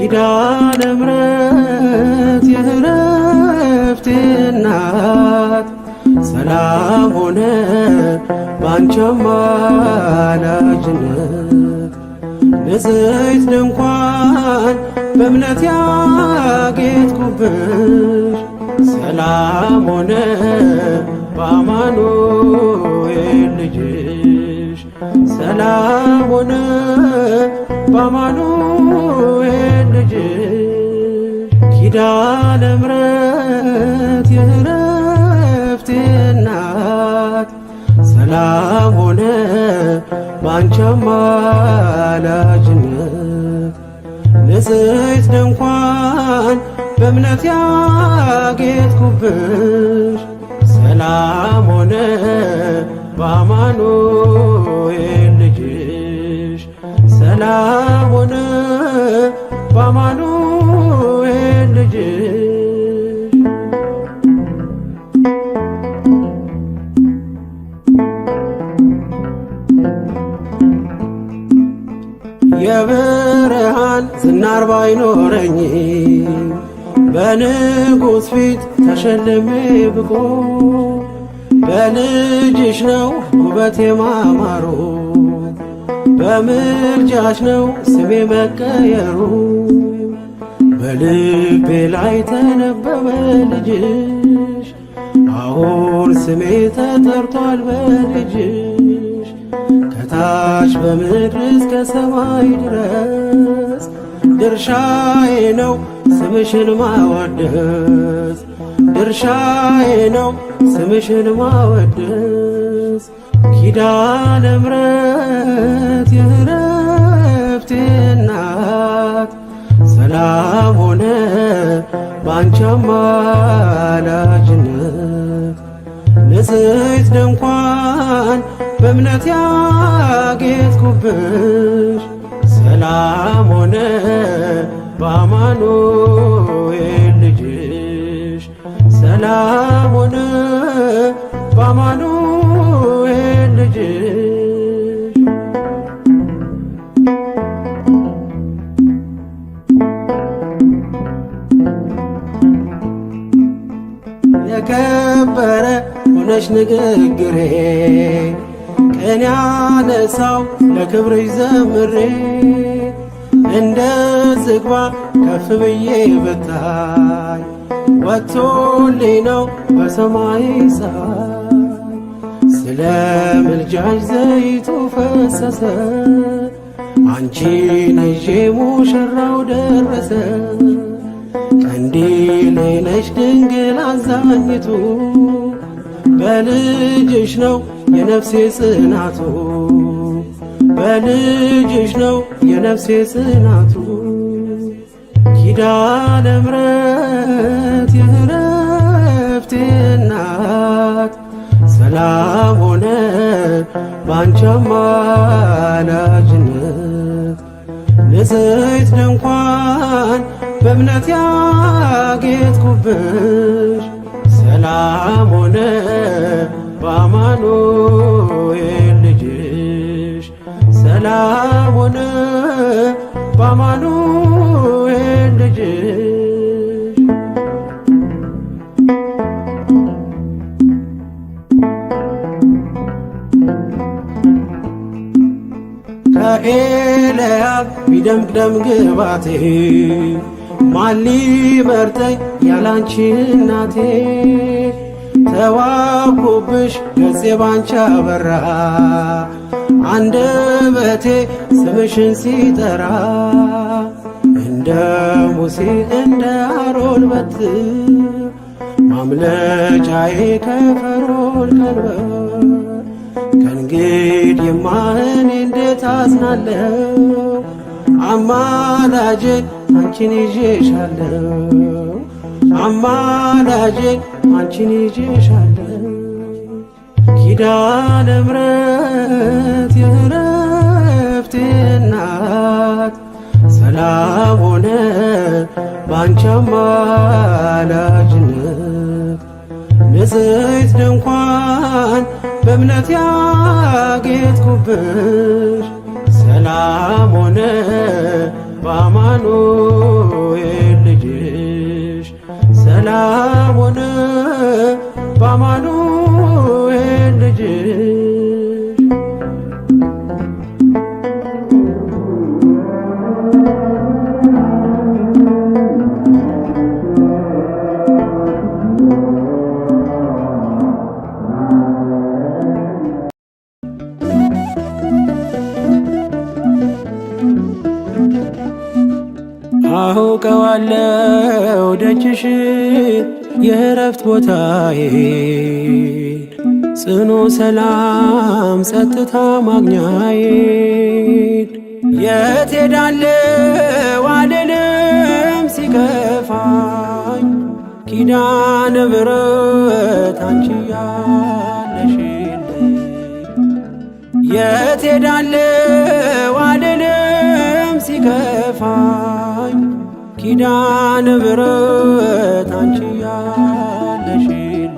ኪዳነ ምሕረት የዕረፍቴ እናት ሰላም ሆነ ባንቺ አማላጅነት ንጽሕት ድንኳን በእምነት ያጌጥኩብሽ ሰላም ሆነ በአማኑኤል ልጅሽ ሰላም ሆነ በአማኑኤል ልጅሽ ኪዳነ ምሕረት የዕረፍቴ እናት ሰላም ሆነ ባንቺ አማላጅነት ንጽሕት ድንኳን በእምነት ያጌጥኩብሽ ሰላም ሆነ በአማኑኤል ልጅሽ ሰላም ሆነ በአማኑኤል ልጅሽ የብርሃን ዝናር ባይኖረኝ በንጉሥ ፊት ተሸልሜ ብቆ በልጅሽ ነው ውበቴ ማማሩ በምልጃሽ ነው ስሜ መቀየሩ በልቤ ላይ ተነበበ ልጅሽ አሁን ስሜ ተጠርቷል በልጅሽ ከታች በምድር እስከ ሰማይ ድረስ ድርሻዬ ነው ስምሽን ማወደስ ድርሻዬ ነው ስምሽን ማወደስ ኪዳነ ምሕረት የዕረፍቴ እናት ሰላም ሆነ ባንቺ አማላጅነት ንጽሕት ድንኳን በእምነት ያጌጥኩብሽ ሰላም ሆነ በአማኑኤል ልጅሽ ሰላም ሆነ በአማኑኤል ልጅሽ የከበረ ሆነሽ ንግግሬ ቅኔ ያነሳው ለክብርሽ ዘምሬ እንደ ዝግባ ከፍ ብዬ ብታይ ወጥቶልኝ ነው በሰማይ ፀሐይ ስለ ምልጃሽ ዘይቱ ፈሰሰ አንቺን ይዤ ሙሽራው ደረሰ ቀንዲሌ ነሽ ድንግል አዛኝቱ በልጅሽ ነው የነፍሴ ጽናቱ በልጅሽ ነው የነፍሴ ጽናቱ ኪዳነ ምሕረት የዕረፍቴ እናት ሰላም ሆነ ባንቺ አማላጅነት ንጽሕት ድንኳን በእምነት ያጌጥኩብሽ ሰላም ሆነ በአማኑኤል ልጅሽ ሰላም ሆነ በአማኑኤል ልጅሽ ከኤልያብ ቢደምቅ ደም ግባቴ ማን ሊመርጠኝ ያላንቺ እናቴ ተዋብኩብሽ ገጼ ባንቺ አበራ አንደበቴ ስምሽን ሲጠራ እንደ ሙሴ እንደ አሮን በትር ማምለጫዬ ከፈርዖን ቀንበር ከእንግዲህማ እኔ እንዴት አዝናለሁ አማላጄ አንቺን ይዤሻለሁ አማላጄ አንቺን ይዤሻለሁ ኪዳነ ምሕረት የዕረፍቴ እናት ሰላም ሆነ ባንቺ አማላጅነት ንጽሕት ድንኳን በእምነት ያጌጥኩብሽ ሰላም ሆነ በአማኑኤል አውቀዋለው ደጅሽን የእረፍት ቦታዬን ጽኑ ሰላም ጸጥታ ማግኛዬን የት ሄዳለሁ አልልም ሲከፋኝ ኪዳነ ምሕረት አንቺ ያለሽልኝ የት ሄዳለሁ አልልም ሲከፋኝ ኪዳነ ምሕረት አንቺ ያለሽልኝ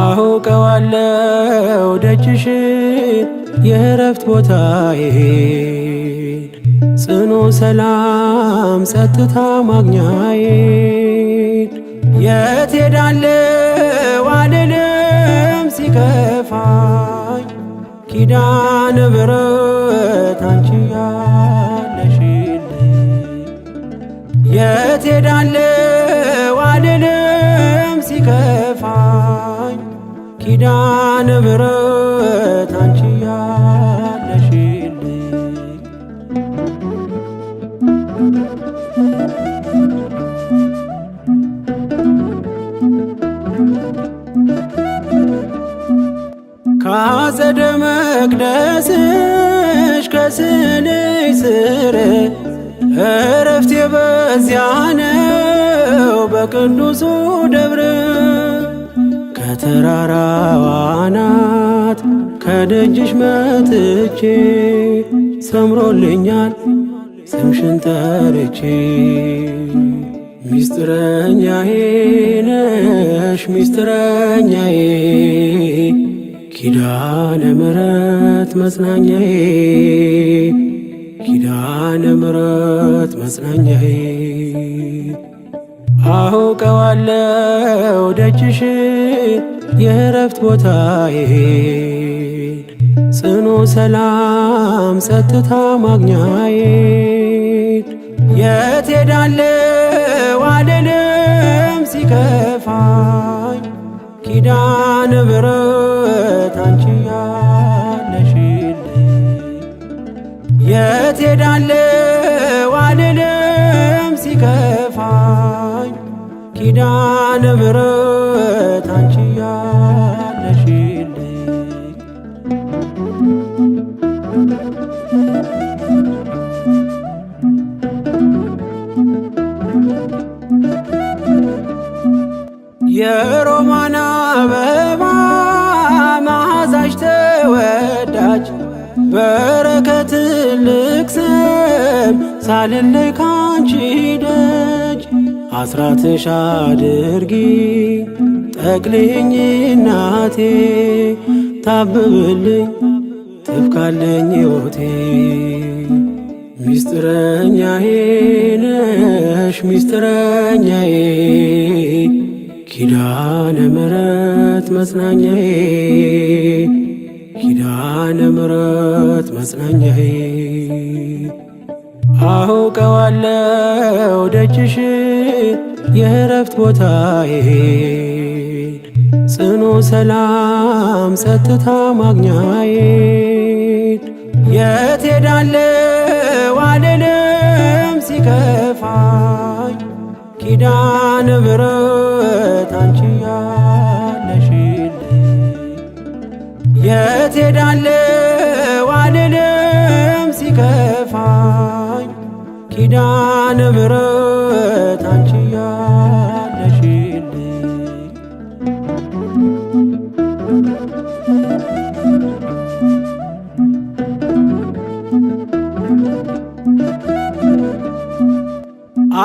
አውቀዋለው ደጅሽን የእረፍት ቦታዬን ጽኑ ሰላም ጸጥታ ማግኛዬን የት ሄዳለሁ አልልም ሲከፋኝ ኪዳነ ምሕረት አንቺ ያለሽልኝ የት ሄዳለሁ አልልም ሲከፋኝ ኪዳነ ምሕረት አንቺ ያለሽልኝ ከአጸደ መቅደስሽ ከስንሽ ስር እረፍቴ በዚያ ነው በቅዱሱ ደብር ከተራራው አናት ከደጅሽ መጥቼ ሰምሮልኛል ስምሽን ጠርቼ ሚስጥረኛዬ ነሽ ሚስጥረኛዬ ኪዳነ ምሕረት መጽናኛዬ ኪዳነ ምሕረት መጽናኛዬ አውቀዋለው ደጅሽን የእረፍት ቦታዬን ጽኑ ሰላም ጸጥታ ማግኛዬን የት ሄዳለሁ አልልም ሲከፋኝ ኪዳነ ምሕረት አንቺ ያለሽልኝ የት ሄዳለሁ አልልም ሲከፋኝ ኪዳነ ምሕረት አንቺ ያለሽልኝ የሮማን አበባ መዓዛሽ ተወዳጅ በረከት ትልቅ ስም ሳልለይ ካንቺ ደጅ አስራትሽ አድርጊ ጠቅልኝ እናቴ ታብብልኝ ትብካለኝ ሕይወቴ ሚስጥረኛዬ ነሽ ሚስጥረኛዬ ኪዳነ ምሕረት መጽናኛዬ ኪዳነ ምሕረት መጽናኛዬ አውቀዋለው ደጅሽን የእረፍት ቦታዬን ጽኑ ሰላም ጸጥታ ማግኛዬን የት ሄዳለሁ አልልም ሲከፋኝ ኪዳነ ምሕረት አንቺ ያለሽልኝ የት ሄዳለሁ አልልም ሲከፋኝ ኪዳነ ምሕረት አንቺ ያለሽልኝ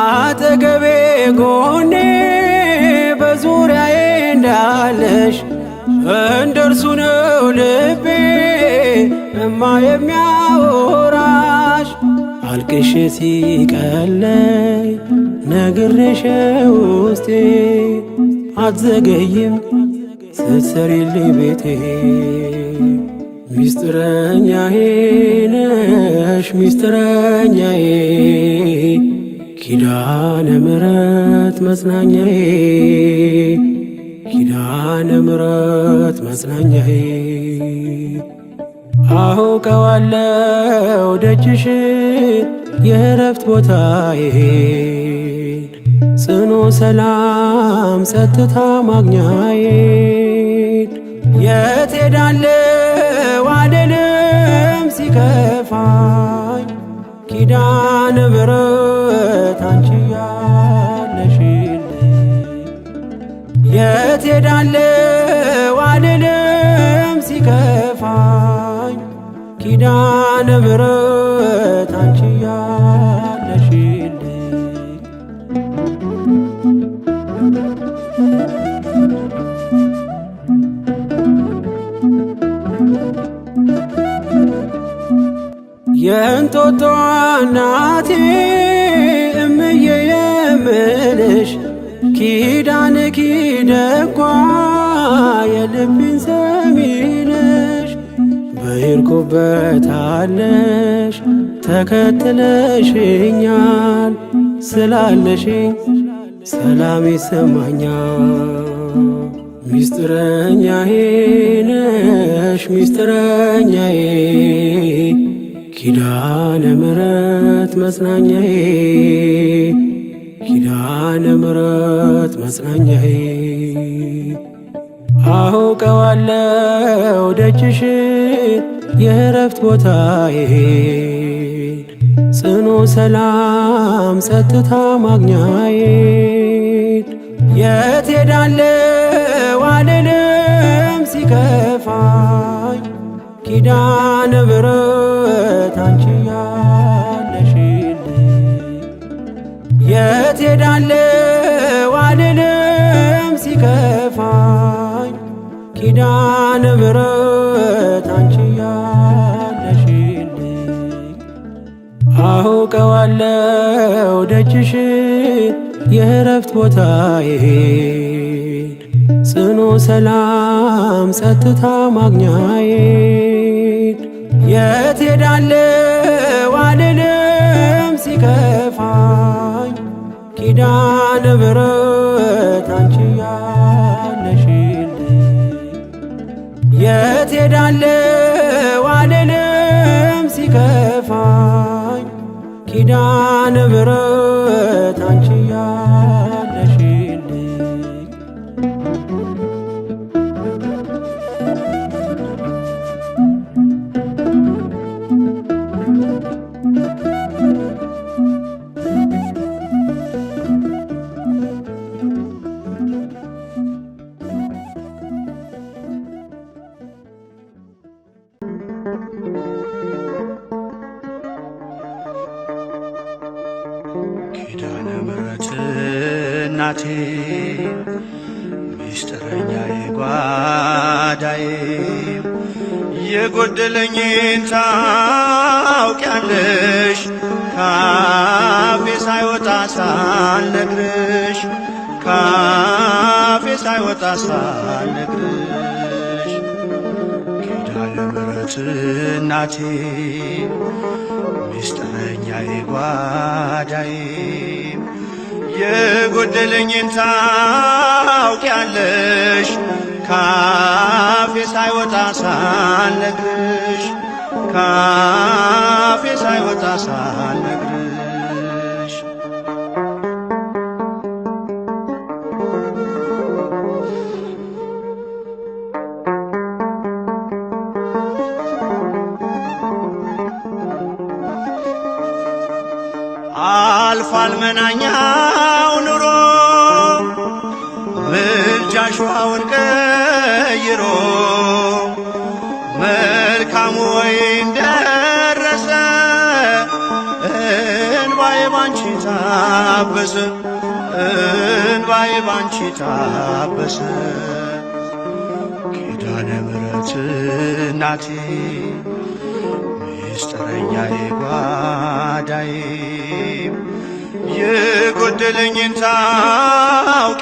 አጠገቤ ጎኔ በዙሪያዬ እንዳለሽ እንደርሱ ነው ልቤ እማ የሚያወራሽ አልቅሼ ሲቀለይ ነግሬሽ ውስጤ አትዘገይም ስትሰሪልኝ ቤቴ ሚስጥረኛዬ ነሽ ሚስጥረኛዬ ኪዳነ ምሕረት መጽናኛዬ ኪዳነ ምሕረት መጽናኛዬ አውቀዋለው ደጅሽን የእረፍት ቦታዬን ጽኑ ሰላም ጸጥታ ማግኛዬን የት ሄዳለሁ አልልም ሲከፋኝ ኪዳነ ምሕረት አንቺ ያለሽልኝ የት ሄዳለሁ አልልም ሲከፋኝ ኪዳነ ምሕረት አንቺ ያለሽልኝ የእንጦጦ እናቴ እምዬ የምልሽ ኪዳንኪ ደጓ የልቤን ሰሚ ነሽ በሄድኩበት አለሽ ተከትለሽኛል ስላለሽኝ ሰላም ይሰማኛል። ሚስጥረኛዬ ነሽ ሚስጥረኛዬ ኪዳነ ምሕረት መጽናኛዬ ኪዳነ ምሕረት መጽናኛዬ አውቀዋለሁ ደጅሽን የእረፍት ቦታዬን ጽኑ ሰላም ጸጥታ ማግኛዬን የት ሄዳለሁ አልልም ሲከፋኝ ኪዳነ ምሕረት አንቺ ያለሽልኝ የት ሄዳለሁ አልልም ሲከፋኝ ኪዳነ ምሕረት አንቺ ያለሽልኝ አውቀዋለሁ ደጅሽን የእረፍት ቦታዬን ጽኑ ሰላም ጸጥታ ማግኛዬን የት ሄዳለሁ አልልም ሲከፋኝ ኪዳነ ምሕረት አንቺ ያለሽልኝ የት ሄዳለሁ አልልም ሲከፋኝ ኪዳነ ምሕረት አንቺ ያለሽልኝ ኪዳነ ምሕረት እናቴ ሚስጥረኛዬ ጓዳዬ የጎደለኝን ታውቂያለሽ ካፌ ሳይወጣ ሳልነግርሽ ካፌ ሳይወጣ ሳልነግርሽ ኪዳነ ምሕረት እናቴ ሚስጥረኛዬ ጓዳዬ የጎደለኝን ታውቂያለሽ ካፌ ሳይወጣ ሳልነግርሽ ካፌ ሳይወጣ ሳልነግርሽ አልፏል መናኛው ኑሮ ምልጃሽ ውሃውን ቀይሮ መልካሙ ወይን ደረሰ እንባዬ ባንቺ ታበሰ እንባዬ ባንቺ ታበሰ ኪዳነ ምሕረት እናቴ ሚስጥረኛዬ ጓዳዬ የጎደለኝን ታውቂያለሽ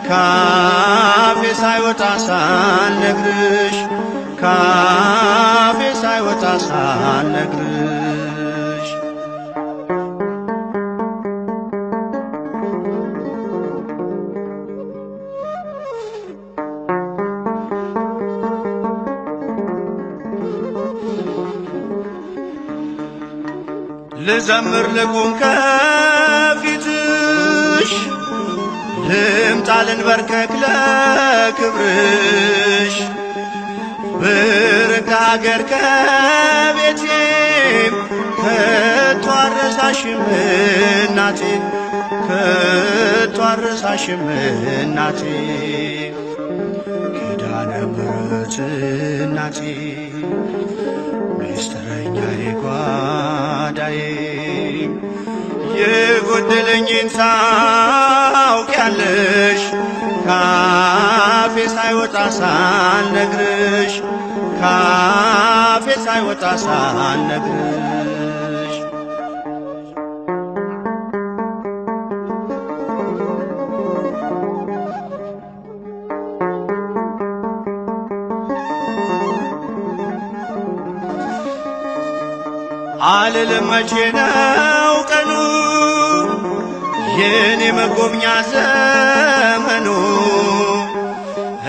ካፌ ሳይወጣ ሳልነግርሽ ካፌ ሳይወጣ ሳልነግርሽ ልዘምር ልቁም ከፊትሽ ልምጣ ልንበርከክ ለክብርሽ ብርቅ አገር ከቤቴም ከቶ አልረሳሽም እናቴ ከቶ አልረሳሽም እናቴ ኪዳነ ምሕረት እናቴ ሚስጥረኛዬ ጓዳዬ የጎደለኝን ታውቂያለሽ ካፌ ሳይወጣ ሳልነግርሽ ካፌ ሳይወጣ ሳልነግርሽ አልልም መቼ ነው ቀኑ የኔ መጎብኛ ዘመኑ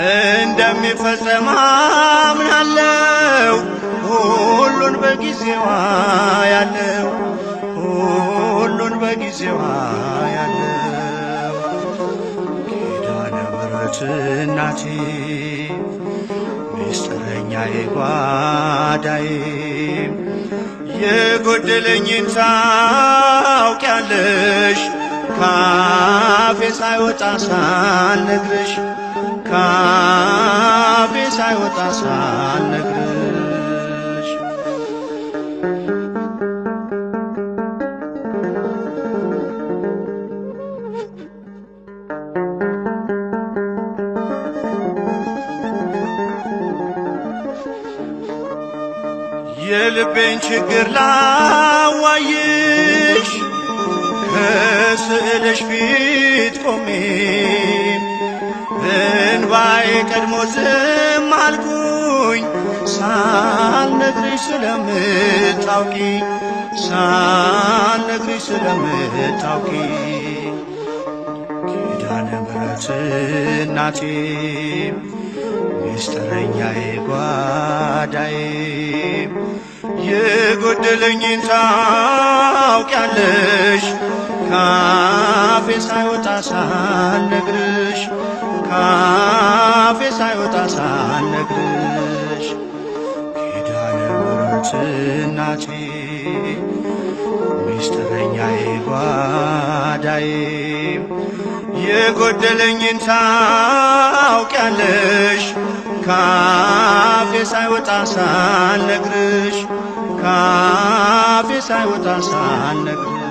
እንደሚፈጸም አምናለው ሁሉን በጊዜዋ ያለው ሁሉን በጊዜዋ ያለው ኪዳነ ምሕረት እናቴ ሚስጥረኛዬ ጓዳዬ የጎደለኝን ታውቂያለሽ ካፌ ሳይወጣ ሳልነግርሽ ካፌ ሳይወጣ ሳልነግርሽ የልቤን ችግር ላዋይሽ ከስዕልሽ ፊት ቆሜ እንባዬ ቀድሞ ዝም አልኩኝ ሳልነግርሽ ስለምታውቂ ሳልነግርሽ ስለምታውቂ ኪዳነ ምሕረት እናቴ ሚስጥረኛዬ ጓዳዬ የጎደለኝን ታውቂያለሽ ካፌ ሳይወጣ ሳልነግርሽ ካፌ ሳይወጣ ሳልነግርሽ ኪዳነ ምሕረት እናቴ ሚስጥረኛዬ ጓዳዬ የጎደለኝን ታውቂያለሽ ካፌ ሳይወጣ ሳልነግርሽ ካፌ ሳይወጣ ሳልነግርሽ